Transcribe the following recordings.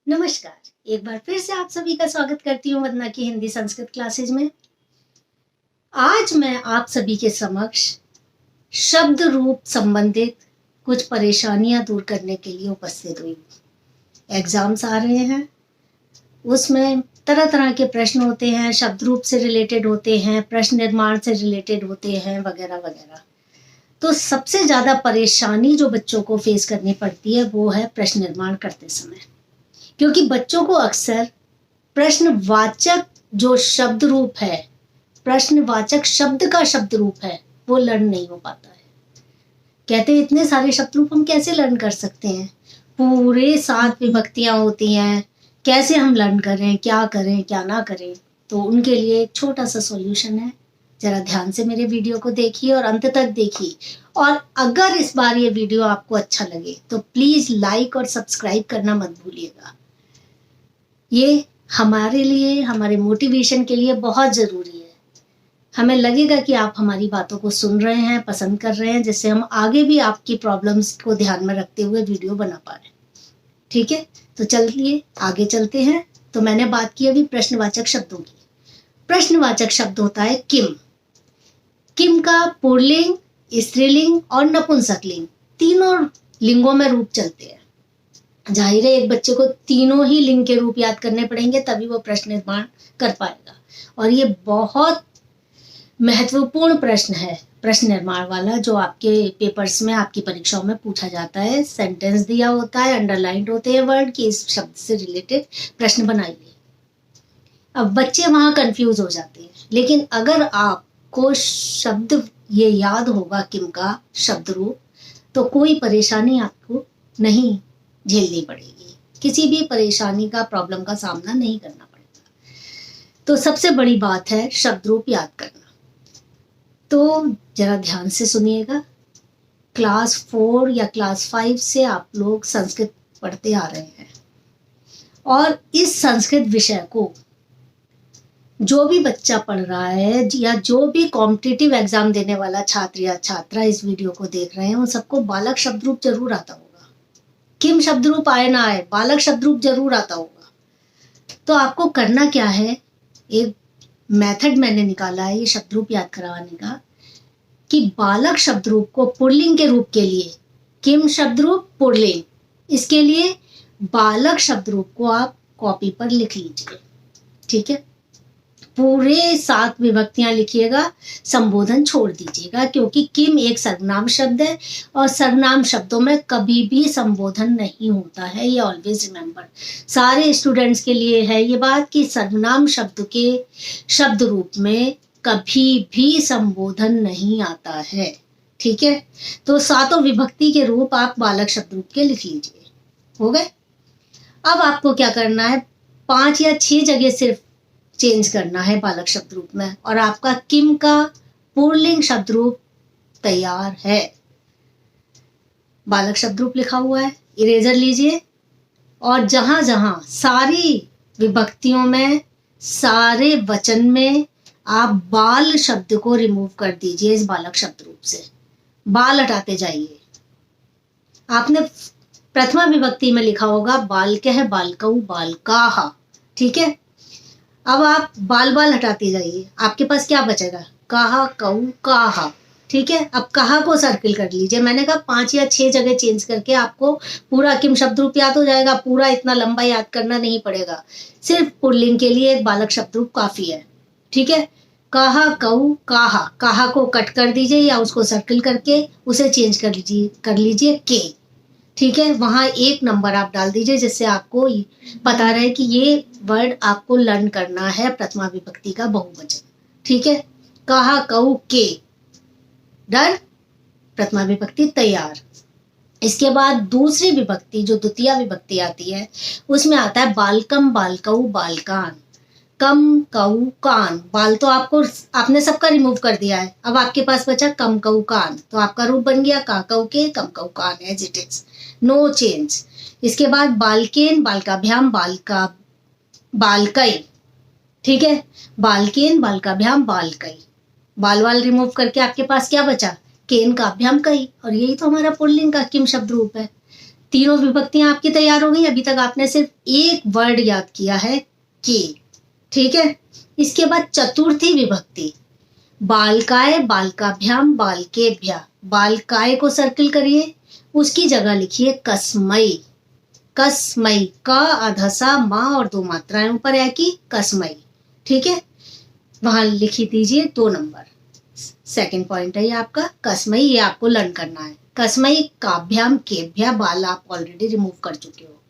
नमस्कार। एक बार फिर से आप सभी का स्वागत करती हूँ वंदना की हिंदी संस्कृत क्लासेज में। आज मैं आप सभी के समक्ष शब्द रूप संबंधित कुछ परेशानियां दूर करने के लिए उपस्थित हुई। एग्जाम्स आ रहे हैं, उसमें तरह तरह के प्रश्न होते हैं, शब्द रूप से रिलेटेड होते हैं, प्रश्न निर्माण से रिलेटेड होते हैं, वगैरह वगैरह। तो सबसे ज्यादा परेशानी जो बच्चों को फेस करनी पड़ती है वो है प्रश्न निर्माण करते समय, क्योंकि बच्चों को अक्सर प्रश्नवाचक जो शब्द रूप है, प्रश्नवाचक शब्द का शब्द रूप है, वो लर्न नहीं हो पाता है। कहते हैं इतने सारे शब्द रूप हम कैसे लर्न कर सकते हैं, पूरे 7 विभक्तियां होती हैं, कैसे हम लर्न करें, क्या करें क्या ना करें। तो उनके लिए एक छोटा सा सॉल्यूशन है। जरा ध्यान से मेरे वीडियो को देखिए और अंत तक देखिए। और अगर इस बार ये वीडियो आपको अच्छा लगे तो प्लीज लाइक और सब्सक्राइब करना मत भूलिएगा। ये हमारे लिए, हमारे मोटिवेशन के लिए बहुत ज़रूरी है। हमें लगेगा कि आप हमारी बातों को सुन रहे हैं, पसंद कर रहे हैं, जिससे हम आगे भी आपकी प्रॉब्लम्स को ध्यान में रखते हुए वीडियो बना पा रहे हैं। ठीक है, तो चलिए आगे चलते हैं। तो मैंने बात की अभी प्रश्नवाचक शब्दों की। प्रश्नवाचक शब्द होता है किम। किम का पुल्लिंग, स्त्रीलिंग और नपुंसकलिंग तीनों लिंगों में रूप चलते हैं। जाहिर है एक बच्चे को तीनों ही लिंग के रूप याद करने पड़ेंगे, तभी वो प्रश्न निर्माण कर पाएगा। और ये बहुत महत्वपूर्ण प्रश्न है, प्रश्न निर्माण वाला, जो आपके पेपर्स में, आपकी परीक्षाओं में पूछा जाता है। सेंटेंस दिया होता है, अंडरलाइंड होते हैं वर्ड कि इस शब्द से रिलेटेड प्रश्न बनाइए। अब बच्चे वहां कंफ्यूज हो जाते हैं, लेकिन अगर आपको शब्द ये याद होगा किम का शब्द रूप, तो कोई परेशानी आपको नहीं झेलनी पड़ेगी, किसी भी परेशानी का, प्रॉब्लम का सामना नहीं करना पड़ेगा। तो सबसे बड़ी बात है शब्द रूप याद करना। तो जरा ध्यान से सुनिएगा। क्लास 4 या क्लास 5 से आप लोग संस्कृत पढ़ते आ रहे हैं, और इस संस्कृत विषय को जो भी बच्चा पढ़ रहा है या जो भी कॉम्पिटिटिव एग्जाम देने वाला छात्र या छात्रा इस वीडियो को देख रहे हैं, उन सबको बालक शब्द रूप जरूर आता होगा। किम शब्द रूप आए ना आए, बालक शब्द रूप जरूर आता होगा। तो आपको करना क्या है, एक मेथड मैंने निकाला है ये शब्द रूप याद करवाने का, कि बालक शब्द रूप को पुल्लिंग के रूप के लिए किम शब्द रूप पुल्लिंग, इसके लिए बालक शब्द रूप को आप कॉपी पर लिख लीजिए। ठीक है, पूरे 7 विभक्तियां लिखिएगा, संबोधन छोड़ दीजिएगा, क्योंकि किम एक सर्वनाम शब्द है और सर्वनाम शब्दों में कभी भी संबोधन नहीं होता है। ये ऑलवेज रिमेंबर, सारे स्टूडेंट्स के लिए है ये बात कि सर्वनाम शब्द के शब्द रूप में कभी भी संबोधन नहीं आता है। ठीक है, तो 7 विभक्ति के रूप आप बालक शब्द रूप के लिख लीजिए। हो गए। अब आपको क्या करना है, 5 या 6 जगह सिर्फ चेंज करना है बालक शब्द रूप में, और आपका किम का पुल्लिंग शब्द रूप तैयार है। बालक शब्द रूप लिखा हुआ है, इरेजर लीजिए और जहां जहां सारी विभक्तियों में, सारे वचन में आप बाल शब्द को रिमूव कर दीजिए इस बालक शब्द रूप से। बाल हटाते जाइए। आपने प्रथमा विभक्ति में लिखा होगा बालकः, बालकौ, बालकाः। ठीक है, अब आप बाल बाल हटाते जाइए, आपके पास क्या बचेगा, कहा, कऊ, काहा। ठीक है, अब कहा को सर्किल कर लीजिए। मैंने कहा 5 या 6 जगह चेंज करके आपको पूरा किम शब्द रूप याद हो जाएगा। पूरा इतना लंबा याद करना नहीं पड़ेगा, सिर्फ पुल्लिंग के लिए एक बालक शब्द रूप काफी है। ठीक है, कहा, कऊ, काहा, काहा को कट कर दीजिए या उसको सर्किल करके उसे चेंज कर लीजिए के। ठीक है, वहां 1 नंबर आप डाल दीजिए, जिससे आपको पता रहे कि ये वर्ड आपको लर्न करना है प्रथमा विभक्ति का बहुवचन। ठीक है, कहा, कऊ, के, डन, प्रथमा विभक्ति तैयार। इसके बाद दूसरी विभक्ति जो द्वितीय विभक्ति आती है, उसमें आता है बालकम, बालकऊ, बालकान, कम, कऊ, कान। बाल तो आपने सबका रिमूव कर दिया है, अब आपके पास बचा कम, कऊ, कान। तो आपका रूप बन गया का, कऊ, के, कम, कऊ, कान, as it is, no change. इसके बाद बालकेन, बालकाभ्याम, बालका, बालकई। ठीक है, बालकेन, बालकाभ्याम, बालकई। बाल वाल रिमूव करके आपके पास क्या बचा, केन, काभ्याम, कई। और यही तो हमारा पुल्लिंग का किम शब्द रूप है। तीनों विभक्तियां आपकी तैयार हो गई। अभी तक आपने सिर्फ एक वर्ड याद किया है के, ठीक है। इसके बाद चतुर्थी विभक्ति, बालकाय, बालकाभ्याम, बालकेभ्या। बालकाय को सर्किल करिए, उसकी जगह लिखिए कसमई। कसमई, क अधसा माँ और दो मात्राएं ऊपर है की कसमई, ठीक है। वहां लिखी दीजिए 2 नंबर। सेकंड पॉइंट है ये आपका कसमई, ये आपको लर्न करना है। कसमई, काभ्याम, केभ्या, बाल आप ऑलरेडी रिमूव कर चुके हो,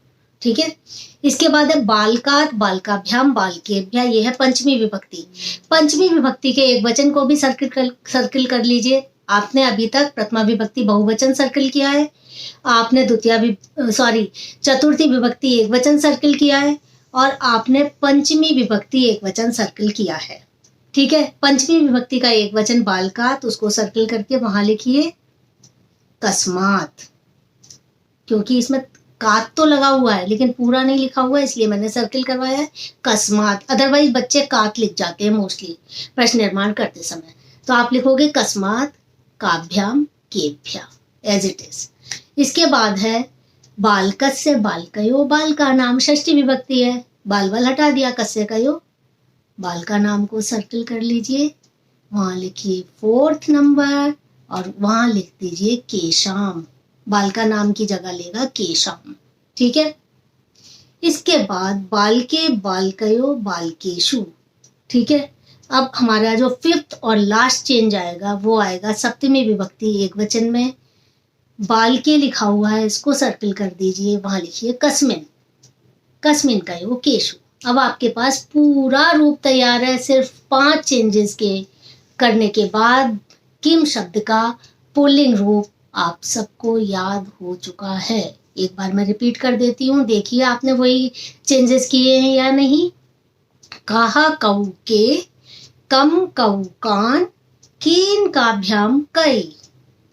ठीक है। इसके बाद है बालकात, बालकाभ्याम, बालकेभ्या, ये है पंचमी विभक्ति। पंचमी विभक्ति के एक वचन को भी सर्किल कर लीजिए। आपने अभी तक प्रथमा विभक्ति बहुवचन सर्किल किया है, आपने चतुर्थी विभक्ति एक वचन सर्किल किया है, और आपने पंचमी विभक्ति एक वचन सर्किल किया है, ठीक है। पंचमी विभक्ति का एक वचन बालकात, उसको सर्किल करके वहां लिखिए कस्मात, क्योंकि इसमें कात तो लगा हुआ है लेकिन पूरा नहीं लिखा हुआ है, इसलिए मैंने सर्किल करवाया है कस्मात। अदरवाइज बच्चे कात लिख जाते हैं मोस्टली प्रश्न निर्माण करते समय, तो आप लिखोगे कस्मात, काभ्याम, केभ्या, एज इट इज। इसके बाद है बालकस्य, बालकयो, बाल का नाम षष्ठी विभक्ति है, बाल वाल हटा दिया, कस्य कयो, बाल का नाम को सर्किल कर लीजिए, वहां लिखिए 4th नंबर और वहां लिख दीजिए केशाम। बाल का नाम की जगह लेगा केशाम, ठीक है। इसके बाद बालके, बालकयो, बालकेशु, ठीक है। अब हमारा जो 5th और लास्ट चेंज आएगा वो आएगा सप्तमी विभक्ति एक वचन में। बालके लिखा हुआ है, इसको सर्किल कर दीजिए, वहां लिखिए कस्मिन, कस्मिन कयो केशु। अब आपके पास पूरा रूप तैयार है। सिर्फ 5 चेंजेस के करने के बाद किम शब्द का पुल्लिंग रूप आप सबको याद हो चुका है। एक बार मैं रिपीट कर देती हूँ, देखिए आपने वही चेंजेस किए हैं या नहीं। कहा कऊ के, कम कऊ कान, कीन काभ्याम कई,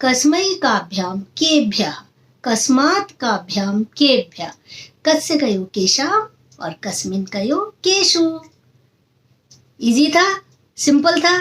कस्मई काभ्याम केभ्या, कस्मात काभ्याम केभ्या, कस्य कयो केशाम और कस्मिन कयो केशु। इजी था, सिंपल था।